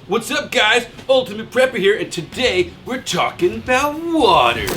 What's up, guys? Ultimate Prepper here, and today we're talking about water.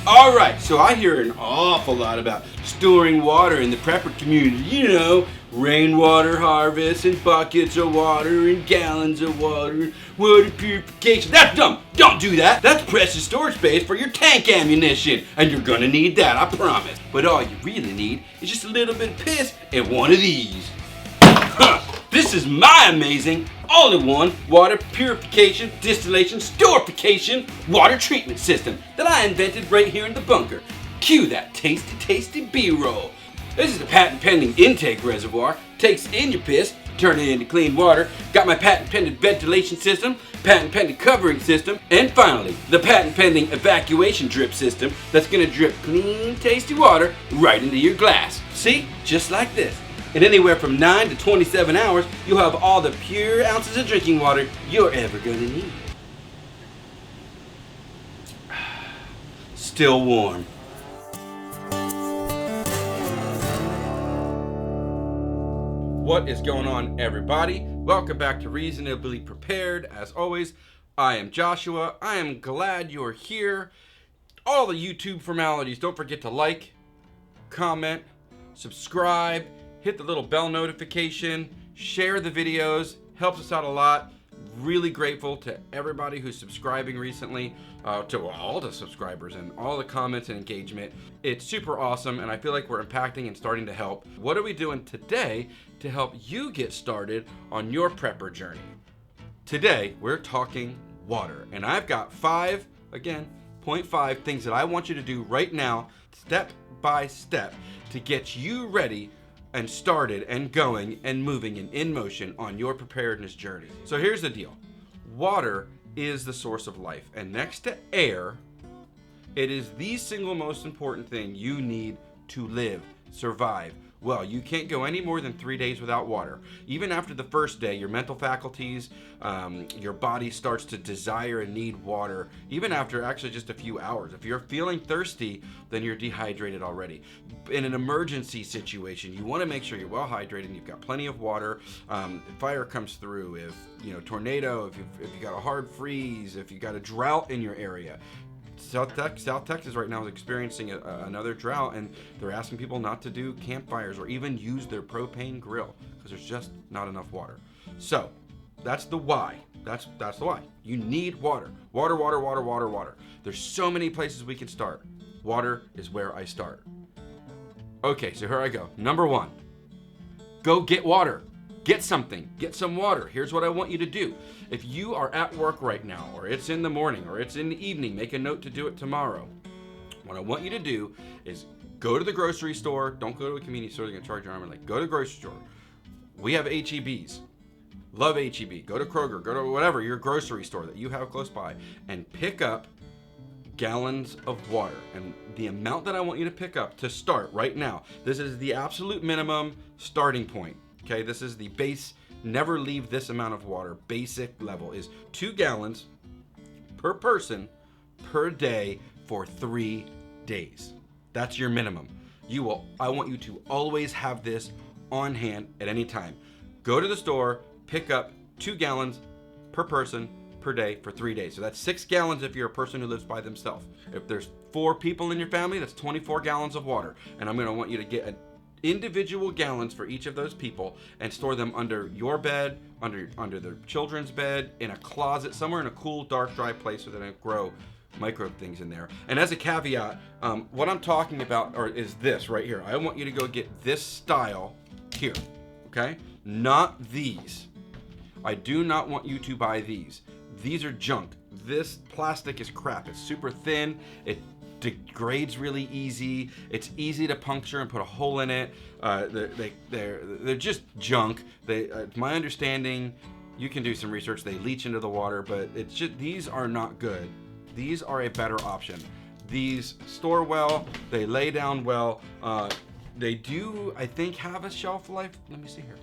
Alright, so I hear an awful lot about storing water in the prepper community. You know, rainwater harvest and buckets of water and gallons of water, water purification. That's dumb. Don't do that. That's precious storage space for your tank ammunition. And you're gonna need that, I promise. But all you really need is just a little bit of piss and one of these. This is my amazing all-in-one water purification, distillation, storification water treatment system that I invented right here in the bunker. Cue that tasty, tasty B-roll. This is a patent-pending intake reservoir. Takes in your piss, turn it into clean water. Got my patent-pending ventilation system, patent-pending covering system, and finally, the patent-pending evacuation drip system that's gonna drip clean, tasty water right into your glass. See? Just like this. In anywhere from 9 to 27 hours, you'll have all the pure ounces of drinking water you're ever gonna need. Still warm. What is going on, everybody? Welcome back to Reasonably Prepared. As always, I am Joshua. I am glad you're here. All the YouTube formalities, don't forget to like, comment, subscribe, hit the little bell notification, share the videos, helps us out a lot. Really grateful to everybody who's subscribing recently, to all the subscribers and all the comments and engagement. It's super awesome, and I feel like we're impacting and starting to help. What are we doing today to help you get started on your prepper journey? Today, we're talking water, and I've got 5 things that I want you to do right now, step by step, to get you ready and started and going and moving and in motion on your preparedness journey. So here's the deal. Water is the source of life, and next to air, it is the single most important thing you need to live, survive. Well, you can't go any more than 3 days without water. Even after the first day, your mental faculties, your body starts to desire and need water, even after actually just a few hours. If you're feeling thirsty, then you're dehydrated already. In an emergency situation, you want to make sure you're well hydrated and you've got plenty of water. If fire comes through, if tornado, if you got a hard freeze, if you got a drought in your area. South Texas right now is experiencing another drought, and they're asking people not to do campfires or even use their propane grill because there's just not enough water. So that's the why. That's the why. You need water. Water. There's so many places we can start. Water is where I start. Okay, so here I go. Number 1, go get water. Get something. Get some water. Here's what I want you to do. If you are at work right now, or it's in the morning, or it's in the evening, make a note to do it tomorrow. What I want you to do is go to the grocery store. Don't go to a convenience store. They're going to charge your arm and leg. Go to the grocery store. We have HEBs. Love HEB. Go to Kroger. Go to whatever, your grocery store that you have close by, and pick up gallons of water. And the amount that I want you to pick up to start right now, this is the absolute minimum starting point. Okay, this is the base, never leave this amount of water. Basic level is 2 gallons per person per day for 3 days. That's your minimum. I want you to always have this on hand at any time. Go to the store, pick up 2 gallons per person per day for 3 days. So that's 6 gallons if you're a person who lives by themselves. If there's 4 people in your family, that's 24 gallons of water. And I'm gonna want you to get individual gallons for each of those people and store them under your bed, under their children's bed, in a closet, somewhere in a cool, dark, dry place so they don't grow microbe things in there. And as a caveat, what I'm talking about is this right here. I want you to go get this style here, okay? Not these. I do not want you to buy these. These are junk. This plastic is crap. It's super thin. It degrades really easy. It's easy to puncture and put a hole in it. They're just junk. It's my understanding, you can do some research, they leach into the water, but it's just, these are not good. These are a better option. These store well, they lay down well. They do, I think, have a shelf life. Let me see here.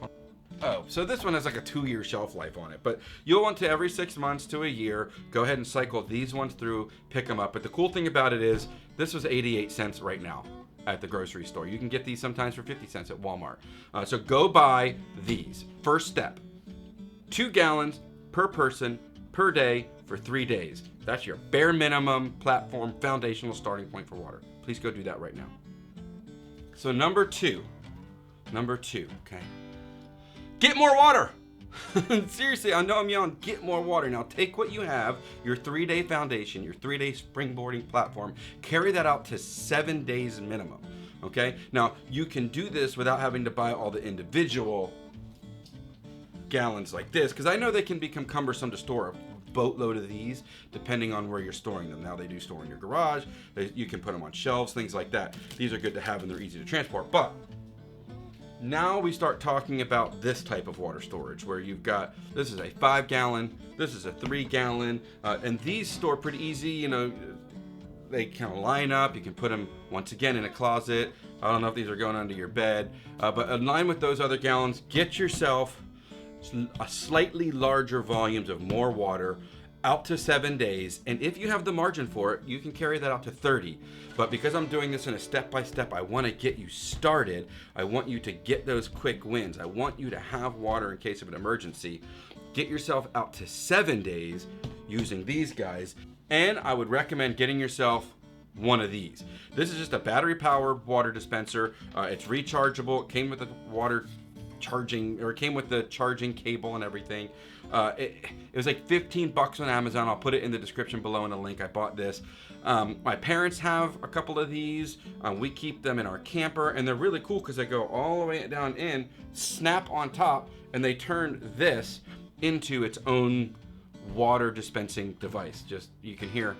Oh, so this one has like a 2-year shelf life on it, but you'll want to every 6 months to a year go ahead and cycle these ones through, pick them up. But the cool thing about it is this was 88 cents right now. at the grocery store. You can get these sometimes for 50 cents at Walmart. So go buy these. First step, 2 gallons per person per day for 3 days. That's your bare minimum platform foundational starting point for water. Please go do that right now. So number two, okay? Get more water. Seriously, I know I'm yelling, get more water. Now take what you have, your 3-day foundation, your 3-day springboarding platform, carry that out to 7 days minimum, okay? Now you can do this without having to buy all the individual gallons like this, because I know they can become cumbersome to store. A boatload of these, depending on where you're storing them. Now they do store in your garage, you can put them on shelves, things like that. These are good to have and they're easy to transport, but now we start talking about this type of water storage where you've got, this is a 5 gallon, this is a 3 gallon, and these store pretty easy, you know, they kind of line up. You can put them once again in a closet. I don't know if these are going under your bed, but in line with those other gallons, get yourself a slightly larger volumes of more water out to 7 days, and if you have the margin for it, you can carry that out to 30. But because I'm doing this in a step-by-step, I want to get you started. I want you to get those quick wins. I want you to have water in case of an emergency. Get yourself out to 7 days using these guys, and I would recommend getting yourself one of these. This is just a battery-powered water dispenser. It's rechargeable. It came with the water charging, or it came with the charging cable and everything. It was like $15 on Amazon. I'll put it in the description below in a link. I bought this. My parents have a couple of these. We keep them in our camper, and they're really cool because they go all the way down in, snap on top, and they turn this into its own water dispensing device. Just, you can hear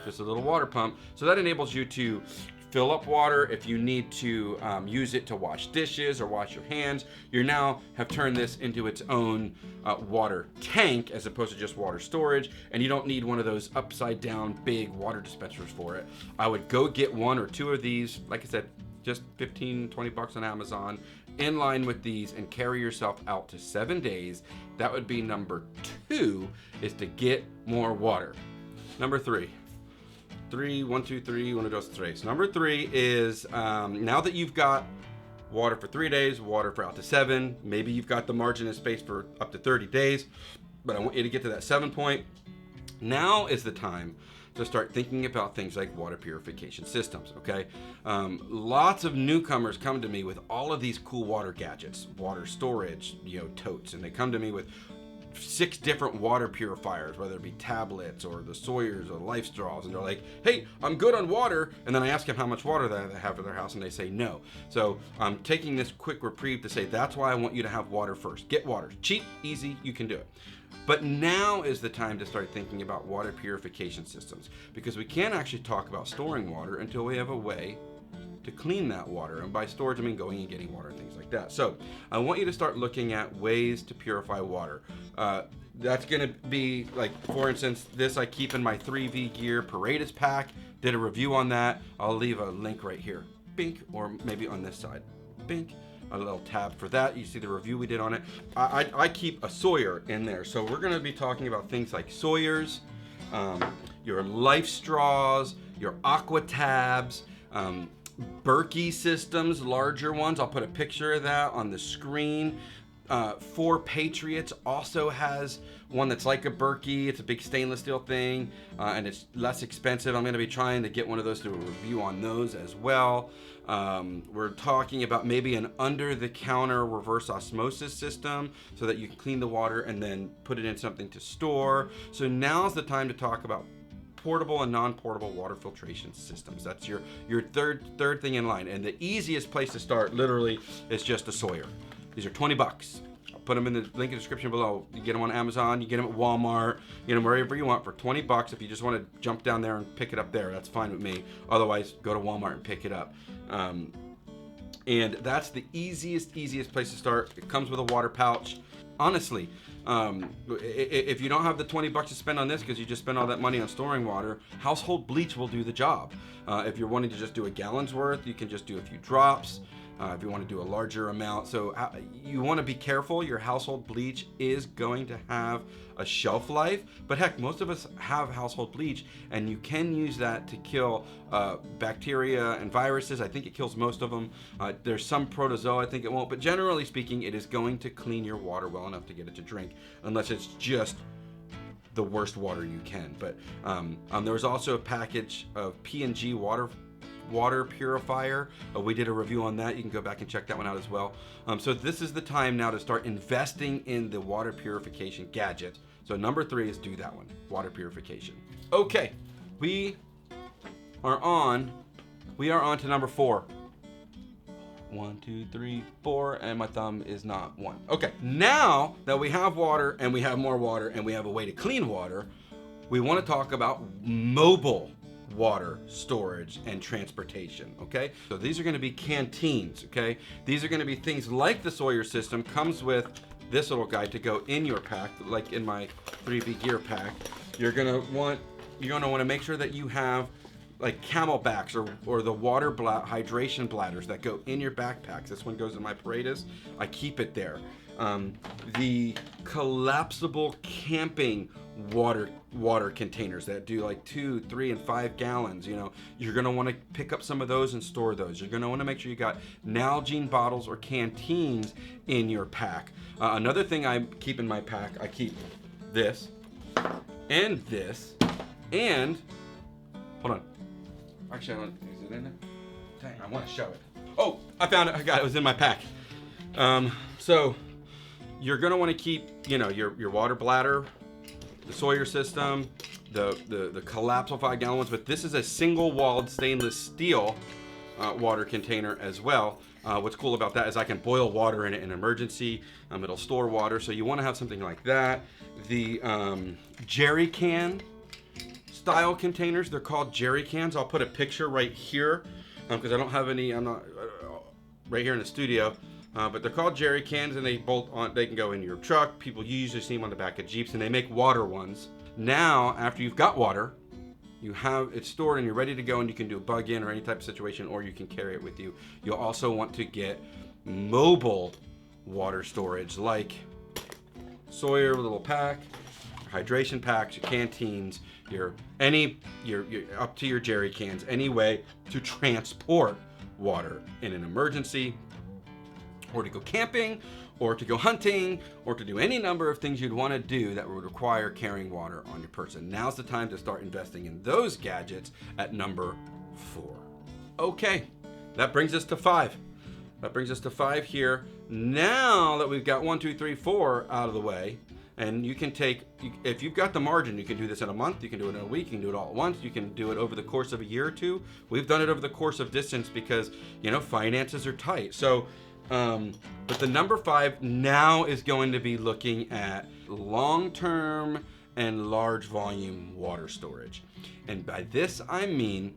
just a little water pump. So that enables you to fill up water if you need to use it to wash dishes or wash your hands. You now have turned this into its own water tank as opposed to just water storage, and you don't need one of those upside down big water dispensers for it. I would go get 1 or 2 of these, like I said, just $15-20 on Amazon, in line with these, and carry yourself out to 7 days. That would be number 2, is to get more water. Number 3. 1, 2, 3, 1, 2, 3. So number 3 is now that you've got water for 3 days, water for out to 7, maybe you've got the margin and space for up to 30 days, but I want you to get to that 7 point. Now is the time to start thinking about things like water purification systems, okay? Lots of newcomers come to me with all of these cool water gadgets, water storage, totes, and they come to me with 6 different water purifiers, whether it be tablets or the Sawyers or the Life Straws, and they're like, hey, I'm good on water, and then I ask them how much water they have in their house, and they say no. So I'm taking this quick reprieve to say that's why I want you to have water first. Get water. Cheap, easy, you can do it. But now is the time to start thinking about water purification systems, because we can't actually talk about storing water until we have a way to clean that water. And by storage, I mean going and getting water and things like that. So I want you to start looking at ways to purify water. That's gonna be like, for instance, this I keep in my 3V Gear Paredes pack. Did a review on that. I'll leave a link right here. Bink, or maybe on this side. Bink. A little tab for that. You see the review we did on it. I keep a Sawyer in there. So we're gonna be talking about things like Sawyers, your Life Straws, your Aqua Tabs, Berkey systems, larger ones. I'll put a picture of that on the screen. 4 Patriots also has one that's like a Berkey. It's a big stainless steel thing, and it's less expensive. I'm going to be trying to get one of those to do a review on those as well. We're talking about maybe an under-the-counter reverse osmosis system so that you can clean the water and then put it in something to store. So now's the time to talk about portable and non-portable water filtration systems. That's your third thing in line. And the easiest place to start literally is just a Sawyer. These are $20. I'll put them in the link in the description below. You get them on Amazon, you get them at Walmart, you get them wherever you want for $20. If you just want to jump down there and pick it up there, that's fine with me. Otherwise, go to Walmart and pick it up. And that's the easiest place to start. It comes with a water pouch. Honestly, if you don't have the $20 to spend on this because you just spend all that money on storing water, household bleach will do the job. If you're wanting to just do a gallon's worth, you can just do a few drops. if you want to do a larger amount. So you want to be careful. Your household bleach is going to have a shelf life, but heck, most of us have household bleach, and you can use that to kill bacteria and viruses. I think it kills most of them. There's some protozoa, I think it won't, but generally speaking, it is going to clean your water well enough to get it to drink, unless it's just the worst water you can. But there was also a package of P&G water purifier. We did a review on that. You can go back and check that one out as well. So this is the time now to start investing in the water purification gadget. So number 3 is do that one, water purification. Okay, we are on to number 4. 1, 2, 3, 4, and my thumb is not 1. Okay, now that we have water and we have more water and we have a way to clean water, we want to talk about mobile water storage and transportation. Okay, so these are going to be canteens. Okay, these are going to be things like the Sawyer system comes with this little guy to go in your pack, like in my 3B gear pack. You're gonna want to make sure that you have like camelbacks or the water hydration bladders that go in your backpacks. This one goes in my Paredes. I keep it there. The collapsible camping water containers that do like 2, 3, and 5 gallons. You know, you're gonna want to pick up some of those and store those. You're gonna want to make sure you got Nalgene bottles or canteens in your pack. Another thing I keep in my pack, I keep this and this and hold on. Actually, is it in there? Dang, I want to show it. Oh, I found it. I got it. It was in my pack. So you're gonna want to keep, your water bladder, the Sawyer system, the collapsible 5-gallon ones, but this is a single-walled stainless steel water container as well. What's cool about that is I can boil water in it in emergency. It'll store water, so you want to have something like that. The jerry can style containers, they're called jerry cans. I'll put a picture right here because I don't have any. I'm not right here in the studio. But they're called jerry cans, and they can go in your truck. People usually see them on the back of Jeeps, and they make water ones. Now, after you've got water, you have it stored and you're ready to go, and you can do a bug in or any type of situation, or you can carry it with you. You'll also want to get mobile water storage like Sawyer little pack, hydration packs, your canteens, your up to your jerry cans, any way to transport water in an emergency, or to go camping, or to go hunting, or to do any number of things you'd want to do that would require carrying water on your person. Now's the time to start investing in those gadgets at number 4. Okay, that brings us to 5. That brings us to 5 here. Now that we've got 1, 2, 3, 4 out of the way, and you can if you've got the margin, you can do this in a month, you can do it in a week, you can do it all at once, you can do it over the course of a year or two. We've done it over the course of distance because, finances are tight. So, but the number 5 now is going to be looking at long-term and large volume water storage. And by this, I mean,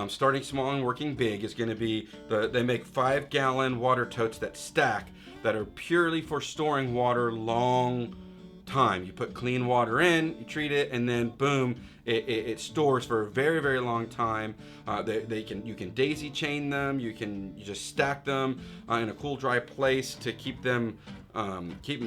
starting small and working big is going to be, they make 5-gallon water totes that stack that are purely for storing water long time. You put clean water in, you treat it, and then boom, it stores for a very, very long time. You can daisy chain them. You just stack them in a cool, dry place to keep them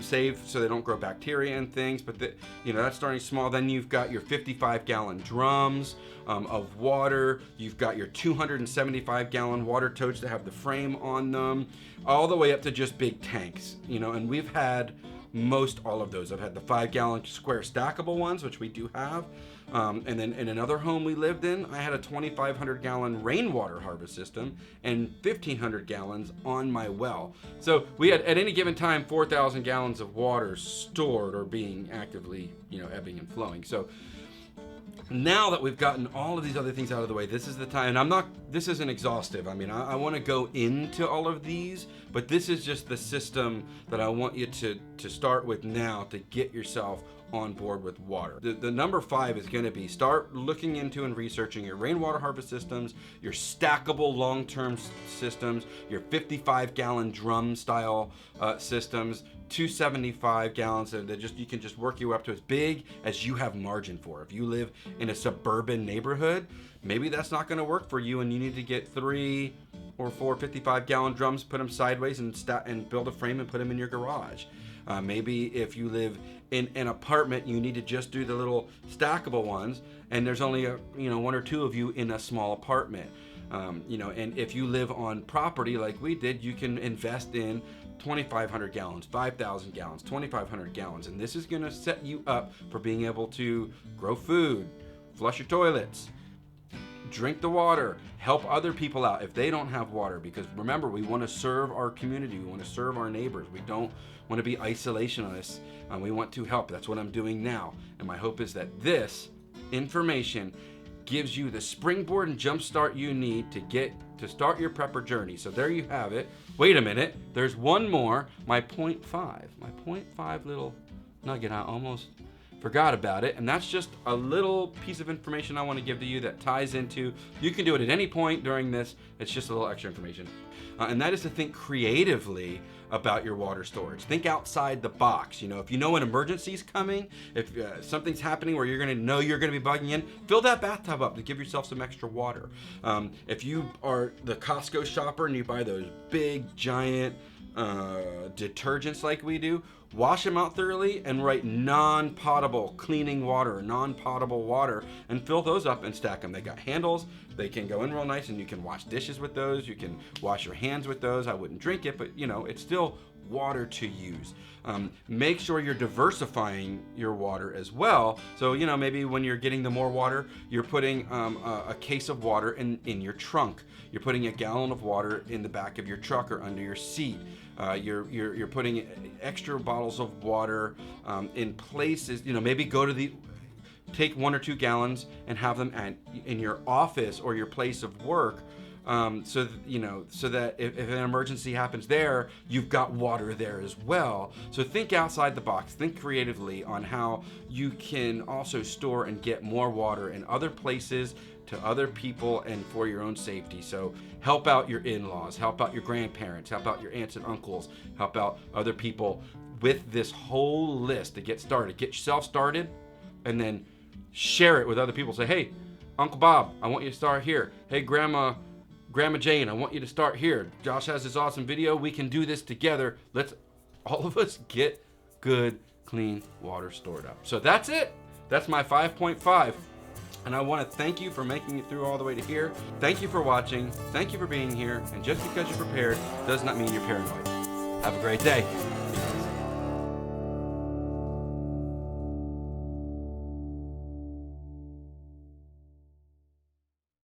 safe so they don't grow bacteria and things. But that's starting small. Then you've got your 55-gallon drums of water. You've got your 275-gallon water totes that have the frame on them, all the way up to just big tanks. And we've had most all of those. I've had the 5-gallon square stackable ones, which we do have. And then in another home we lived in, I had a 2,500-gallon rainwater harvest system and 1,500 gallons on my well. So we had at any given time 4,000 gallons of water stored or being actively, ebbing and flowing. So now that we've gotten all of these other things out of the way, this is the time. And this isn't exhaustive. I mean, I want to go into all of these, but this is just the system that I want you to start with now to get yourself on board with water. The number 5 is going to be start looking into and researching your rainwater harvest systems, your stackable long-term systems, your 55-gallon drum style systems, 275 gallons, and you can just work you up to as big as you have margin for. If you live in a suburban neighborhood, maybe that's not going to work for you, and you need to get 3 or 4 55-gallon drums, put them sideways and build a frame and put them in your garage. Maybe if you live in an apartment, you need to just do the little stackable ones, and there's only one or two of you in a small apartment. And if you live on property like we did, you can invest in 2,500 gallons, 5,000 gallons, 2,500 gallons, and this is going to set you up for being able to grow food, flush your toilets, drink the water, help other people out if they don't have water, because remember, we want to serve our community, we want to serve our neighbors, we don't want to be isolationists, we want to help. That's what I'm doing now, and my hope is that this information gives you the springboard and jumpstart you need to start your prepper journey. So there you have it. Wait a minute, there's one more, my point five little nugget. I almost forgot about it, and that's just a little piece of information I want to give to you that ties into, you can do it at any point during this, it's just a little extra information, and that is to think creatively about your water storage. Think outside the box. If you know an emergency is coming, if something's happening where you're going to know you're going to be bugging in, fill that bathtub up to give yourself some extra water. If you are the Costco shopper and you buy those big giant detergents like we do, wash them out thoroughly and write non-potable cleaning water or non-potable water and fill those up and stack them. They got handles, they can go in real nice, and you can wash dishes with those, you can wash your hands with those. I wouldn't drink it, but it's still water to use. Make sure you're diversifying your water as well. So maybe when you're getting the more water, you're putting a case of water in your trunk. You're putting a gallon of water in the back of your truck or under your seat. You're putting extra bottles of water in places. Maybe take 1 or 2 gallons and have them in your office or your place of work. So that if an emergency happens there, you've got water there as well. So think outside the box, think creatively on how you can also store and get more water in other places, to other people, and for your own safety. So help out your in-laws, help out your grandparents, help out your aunts and uncles, help out other people with this whole list to get started. Get yourself started, and then share it with other people. Say, hey, Uncle Bob, I want you to start here. Hey, Grandma Jane, I want you to start here. Josh has this awesome video. We can do this together. Let's all of us get good, clean water stored up. So that's it. That's my 5.5. And I want to thank you for making it through all the way to here. Thank you for watching. Thank you for being here. And just because you're prepared does not mean you're paranoid. Have a great day.